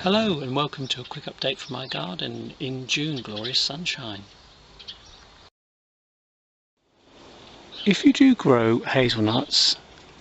Hello and welcome to a quick update from my garden in June, glorious sunshine. If you do grow hazelnuts,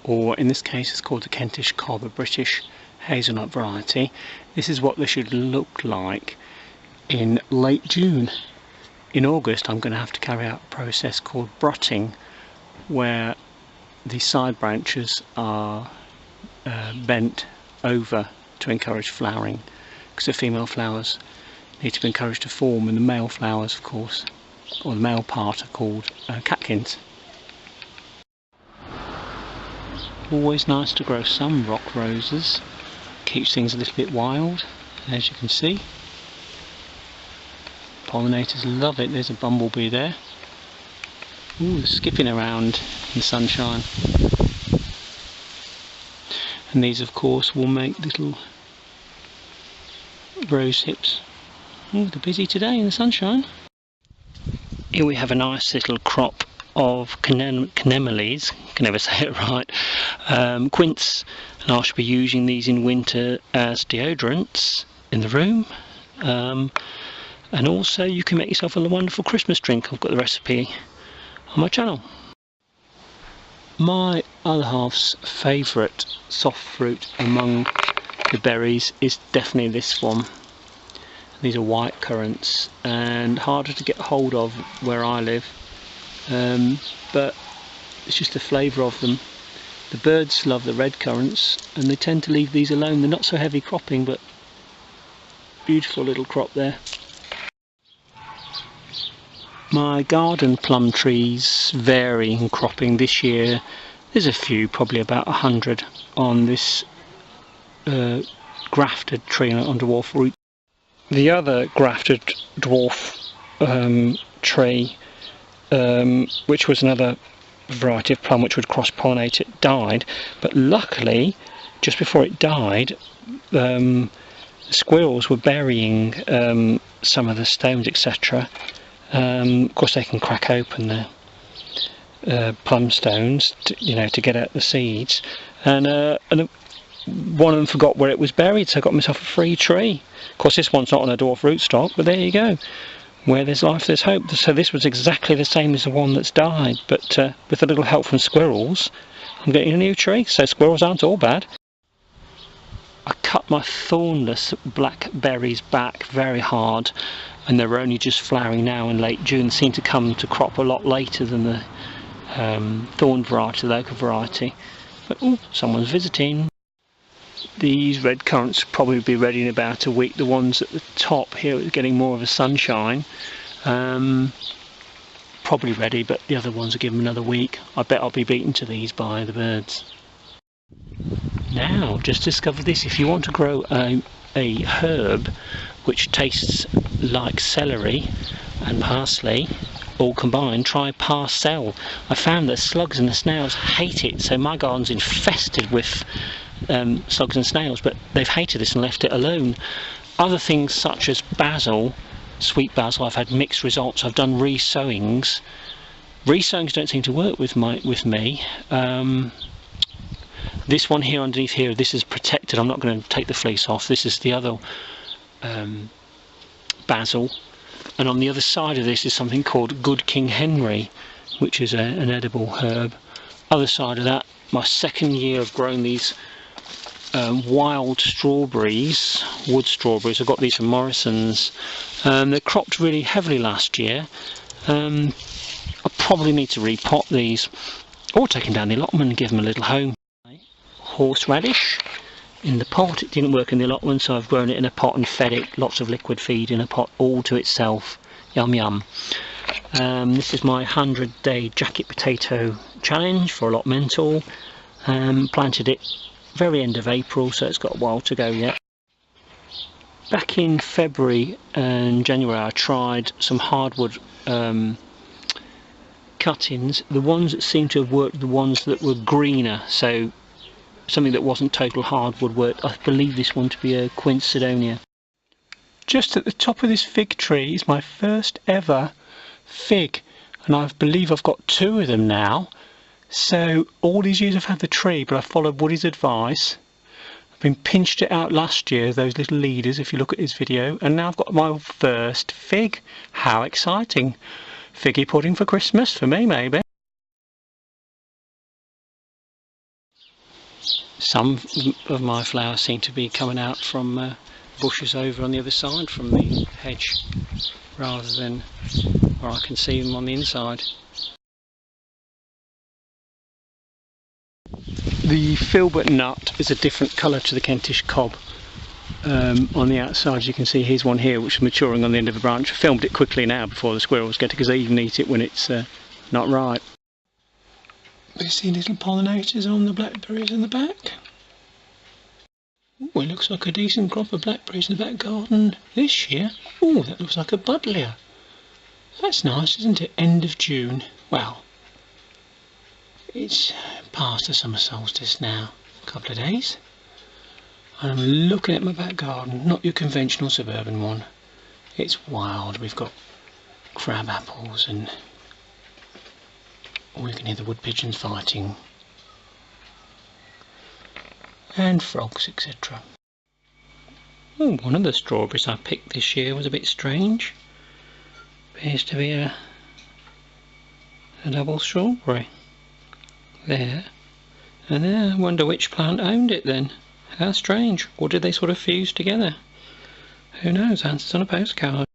or in this case it's called the Kentish Cob, a British hazelnut variety, this is what they should look like in late June. In August I'm going to have to carry out a process called brutting, where the side branches are bent over to encourage flowering, because the female flowers need to be encouraged to form, and the male flowers, of course, or the male part, are called catkins. Always nice to grow some rock roses, keeps things a little bit wild, as you can see. Pollinators love it. There's a bumblebee there. Ooh, skipping around in the sunshine. And these of course will make little rose hips. Oh, they're busy today in the sunshine. Here we have a nice little crop of anemones, can never say it right, quince, and I should be using these in winter as deodorants in the room. And also you can make yourself a wonderful Christmas drink. I've got the recipe on my channel. My other half's favourite soft fruit among the berries is definitely this one. These are white currants and harder to get hold of where I live, but it's just the flavour of them. The birds love the red currants and they tend to leave these alone. They're not so heavy cropping, but beautiful little crop there. My garden plum trees vary in cropping this year. There's a few, probably about 100 on this grafted tree on dwarf root. The other grafted dwarf tree, which was another variety of plum which would cross-pollinate, it died, but luckily just before it died squirrels were burying some of the stones, etc. Of course they can crack open the plum stones to get out the seeds, and one of them forgot where it was buried, so I got myself a free tree. Of course this one's not on a dwarf rootstock, but there you go. Where there's life there's hope. So this was exactly the same as the one that's died, but with a little help from squirrels I'm getting a new tree, so squirrels aren't all bad. I cut my thornless blackberries back very hard, and they're only just flowering now in late June. They seem to come to crop a lot later than the thorn variety, the local variety. But ooh, someone's visiting. These red currants will probably be ready in about a week. The ones at the top here are getting more of a sunshine. Probably ready, but the other ones will give them another week. I bet I'll be beaten to these by the birds. Now, just discovered this. If you want to grow a herb which tastes like celery and parsley all combined, try parcel. I found that slugs and the snails hate it, so my garden's infested with slugs and snails, but they've hated this and left it alone. Other things such as basil, sweet basil, I've had mixed results. I've done re-sowings. Re-sowings don't seem to work with me. This one here underneath here, this is protected. I'm not going to take the fleece off. This is the other basil, and on the other side of this is something called Good King Henry, which is an edible herb. Other side of that, my second year of growing these wild strawberries, wood strawberries. I got these from Morrison's. They cropped really heavily last year. I probably need to repot these, or take them down the allotment and give them a little home. Horseradish in the pot. It didn't work in the allotment, so I've grown it in a pot and fed it lots of liquid feed in a pot all to itself. Yum yum. This is my 100-day jacket potato challenge for allotmental. Planted it very end of April, so it's got a while to go yet. Back in February and January I tried some hardwood cuttings. The ones that seemed to have worked, the ones that were greener, so something that wasn't total hardwood worked. I believe this one to be a quince sidonia. Just at the top of this fig tree is my first ever fig, and I believe I've got 2 of them now. So all these years I've had the tree, but I followed Woody's advice I've been pinched it out last year, those little leaders, if you look at this video, and now I've got my first fig. How exciting! Figgy pudding for Christmas, for me maybe. Some of my flowers seem to be coming out from bushes over on the other side from the hedge, rather than where I can see them on the inside. The filbert nut is a different colour to the Kentish cob. On the outside, you can see here's one here which is maturing on the end of a branch. I filmed it quickly now before the squirrels get it, because they even eat it when it's not ripe. We see little pollinators on the blackberries in the back. Oh, it looks like a decent crop of blackberries in the back garden this year. Oh, that looks like a buddleia. That's nice, isn't it? End of June. Well, it's past the summer solstice now, a couple of days. And I'm looking at my back garden, not your conventional suburban one. It's wild. We've got crab apples and you can hear the wood pigeons fighting, and frogs, etc. Oh, one of the strawberries I picked this year was a bit strange. Appears to be a double strawberry. There and there. I wonder which plant owned it then. How strange. Or did they sort of fuse together? Who knows? Answers on a postcard.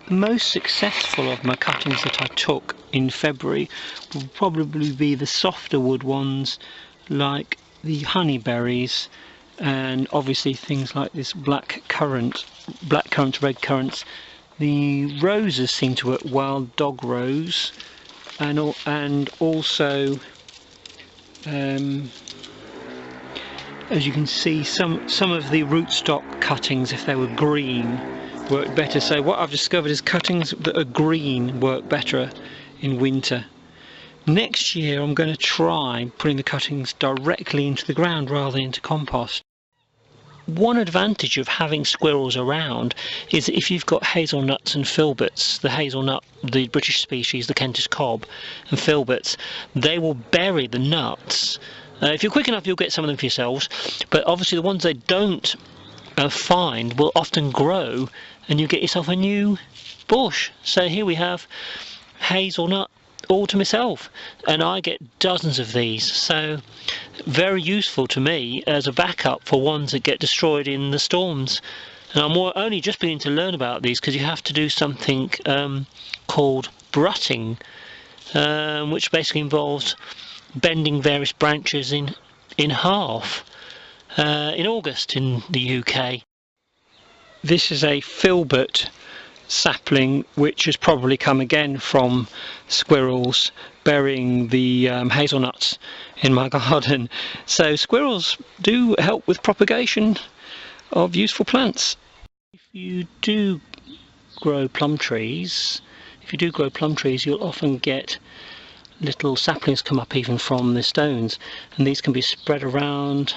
The most successful of my cuttings that I took in February will probably be the softer wood ones, like the honeyberries, and obviously things like this black currant, red currants. The roses seem to work well, dog rose, and also as you can see, some of the rootstock cuttings, if they were green, work better. So what I've discovered is cuttings that are green work better in winter. Next year I'm going to try putting the cuttings directly into the ground rather than into compost. One advantage of having squirrels around is that if you've got hazelnuts and filberts, the hazelnut, the British species, the Kentish Cob, and filberts, they will bury the nuts. If you're quick enough, you'll get some of them for yourselves, but obviously the ones they don't find will often grow, and you get yourself a new bush. So here we have hazelnut all to myself, and I get dozens of these, so very useful to me as a backup for ones that get destroyed in the storms. And I'm only just beginning to learn about these, because you have to do something called brutting, which basically involves bending various branches in half in August in the UK. This is a filbert sapling which has probably come again from squirrels burying the hazelnuts in my garden. So squirrels do help with propagation of useful plants. If you do grow plum trees, you'll often get little saplings come up even from the stones, and these can be spread around.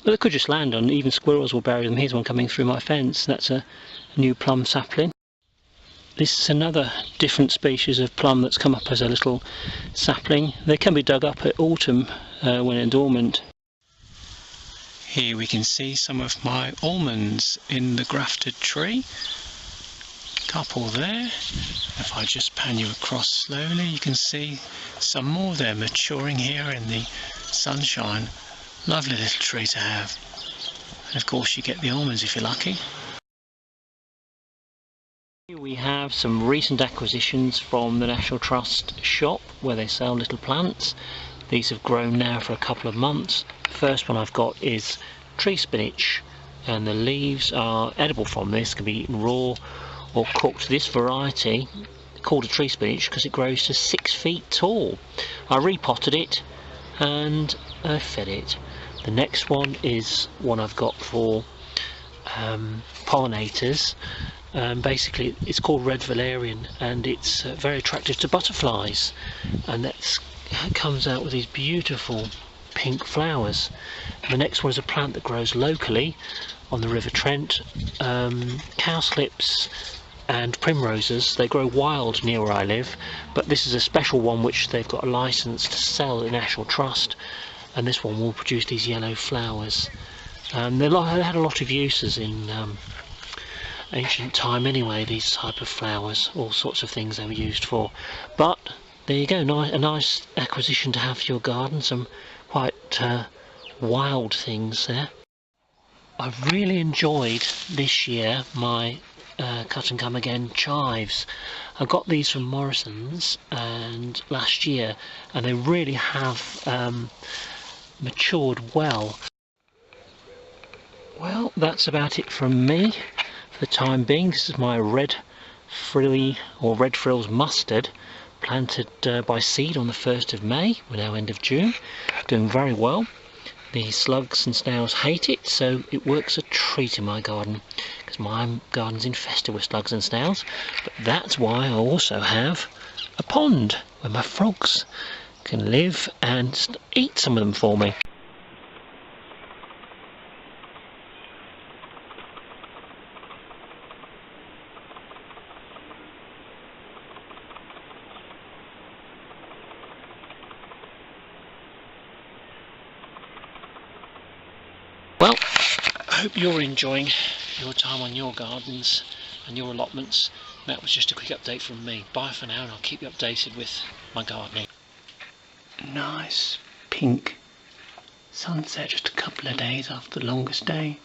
Well, they could just land on, even squirrels will bury them. Here's one coming through my fence. That's a new plum sapling. This is another different species of plum that's come up as a little sapling. They can be dug up at autumn when they're dormant. Here we can see some of my almonds in the grafted tree. Couple there. If I just pan you across slowly, you can see some more there maturing here in the sunshine. Lovely little tree to have. And of course you get the almonds if you're lucky. Here we have some recent acquisitions from the National Trust shop where they sell little plants. These have grown now for a couple of months. The first one I've got is tree spinach, and the leaves are edible from this, can be eaten raw or cooked. This variety, called a tree spinach because it grows to 6 feet tall. I repotted it and I fed it. The next one is one I've got for pollinators. Basically it's called red valerian, and it's very attractive to butterflies, and that comes out with these beautiful pink flowers. The next one is a plant that grows locally on the River Trent. Cowslips and primroses, they grow wild near where I live, but this is a special one which they've got a license to sell at the National Trust, and this one will produce these yellow flowers. They had a lot of uses in ancient time anyway, these type of flowers, all sorts of things they were used for. But there you go, a nice acquisition to have for your garden, some quite wild things there. I've really enjoyed this year my cut and come again chives. I got these from Morrison's and last year, and they really have matured well. Well, that's about it from me for the time being. This is my red frills mustard, planted by seed on the 1st of May. We're now end of June, doing very well. The slugs and snails hate it, so it works a treat in my garden, because my garden's infested with slugs and snails. But that's why I also have a pond where my frogs can live and eat some of them for me. Well, I hope you're enjoying your time on your gardens and your allotments. That was just a quick update from me. Bye for now, and I'll keep you updated with my gardening. Nice pink sunset just a couple of days after the longest day.